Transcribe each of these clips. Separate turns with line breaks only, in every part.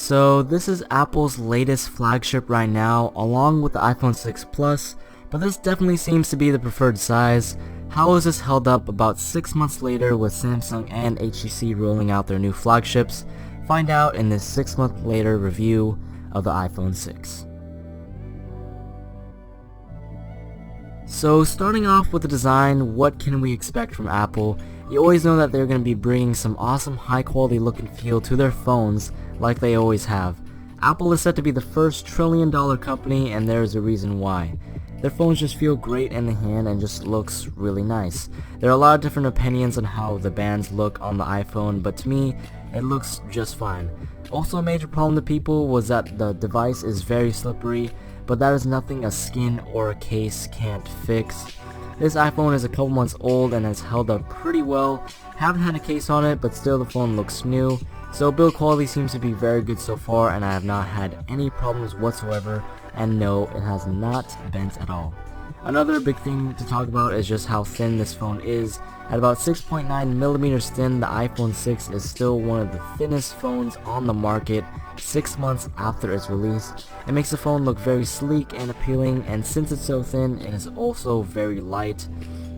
So this is Apple's latest flagship right now, along with the iPhone 6 Plus, but this definitely seems to be the preferred size. How is this held up about 6 months later with Samsung and HTC rolling out their new flagships? Find out in this 6 month later review of the iPhone 6. So starting off with the design, what can we expect from Apple? You always know that they're going to be bringing some awesome high quality look and feel to their phones like they always have. Apple is set to be the first trillion-dollar company, and there's a reason why. Their phones just feel great in the hand and just looks really nice. There are a lot of different opinions on how the bands look on the iPhone, but to me, it looks just fine. Also, a major problem to people was that the device is very slippery, but that is nothing a skin or a case can't fix. This iPhone is a couple months old and has held up pretty well. Haven't had a case on it, but still the phone looks new. So build quality seems to be very good so far, and I have not had any problems whatsoever, and no, it has not bent at all. Another big thing to talk about is just how thin this phone is. At about 6.9 millimeters thin, the iPhone 6 is still one of the thinnest phones on the market 6 months after its release. It makes the phone look very sleek and appealing, and since it's so thin, it is also very light.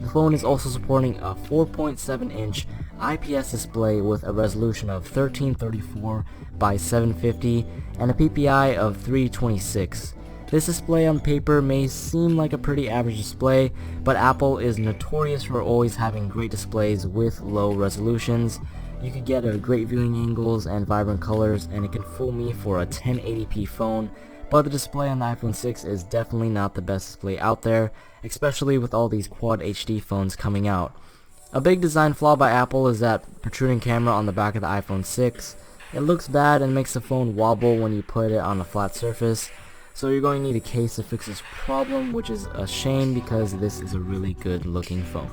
The phone is also supporting a 4.7-inch IPS display with a resolution of 1334 by 750 and a PPI of 326. This display on paper may seem like a pretty average display, but Apple is notorious for always having great displays with low resolutions. You could get a great viewing angles and vibrant colors, and it can fool me for a 1080p phone, but the display on the iPhone 6 is definitely not the best display out there, especially with all these Quad HD phones coming out. A big design flaw by Apple is that protruding camera on the back of the iPhone 6. It looks bad and makes the phone wobble when you put it on a flat surface, so you're going to need a case to fix this problem, which is a shame because this is a really good looking phone.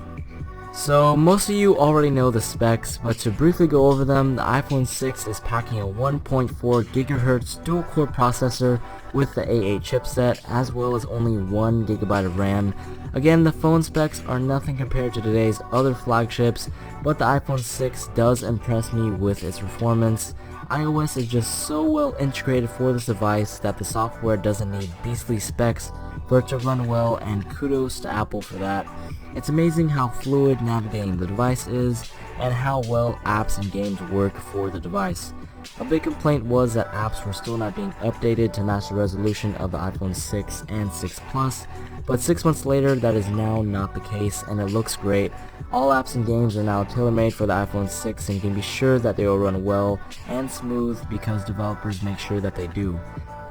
So most of you already know the specs, but to briefly go over them, the iPhone 6 is packing a 1.4 GHz dual-core processor with the A8 chipset, as well as only 1 GB of RAM. Again, the phone specs are nothing compared to today's other flagships, but the iPhone 6 does impress me with its performance. iOS is just so well integrated for this device that the software doesn't need beastly specs for it to run well, and kudos to Apple for that. It's amazing how fluid navigating the device is and how well apps and games work for the device. A big complaint was that apps were still not being updated to match the resolution of the iPhone 6 and 6 Plus, but 6 months later that is now not the case, and it looks great. All apps and games are now tailor-made for the iPhone 6, and you can be sure that they will run well and smooth because developers make sure that they do.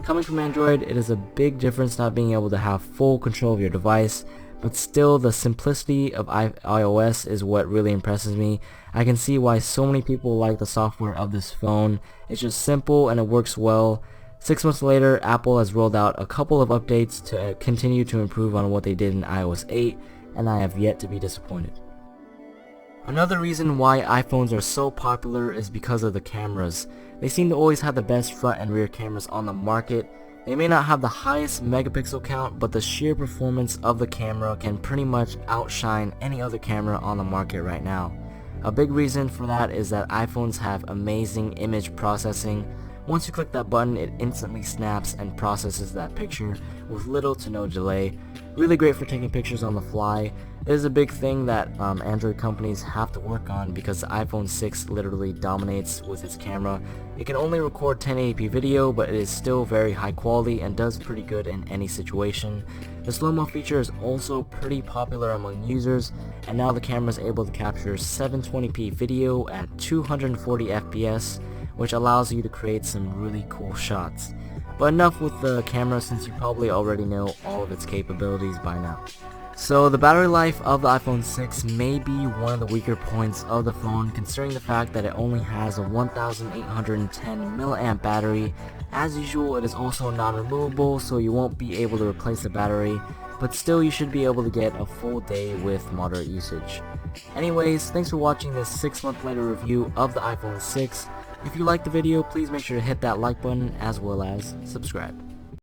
Coming from Android, it is a big difference not being able to have full control of your device, but still the simplicity of iOS is what really impresses me. I can see why so many people like the software of this phone. It's just simple and it works well. 6 months later, Apple has rolled out a couple of updates to continue to improve on what they did in iOS 8, and I have yet to be disappointed. Another reason why iPhones are so popular is because of the cameras. They seem to always have the best front and rear cameras on the market. They may not have the highest megapixel count, but the sheer performance of the camera can pretty much outshine any other camera on the market right now. A big reason for that is that iPhones have amazing image processing. Once you click that button, it instantly snaps and processes that picture with little to no delay. Really great for taking pictures on the fly. It is a big thing that Android companies have to work on because the iPhone 6 literally dominates with its camera. It can only record 1080p video, but it is still very high quality and does pretty good in any situation. The slow-mo feature is also pretty popular among users, and now the camera is able to capture 720p video at 240 FPS, which allows you to create some really cool shots. But enough with the camera, since you probably already know all of its capabilities by now. So the battery life of the iPhone 6 may be one of the weaker points of the phone, considering the fact that it only has a 1810 mAh battery. As usual, it is also non-removable, so you won't be able to replace the battery, but still you should be able to get a full day with moderate usage. Anyways, thanks for watching this 6 month later review of the iPhone 6. If you liked the video, please make sure to hit that like button as well as subscribe.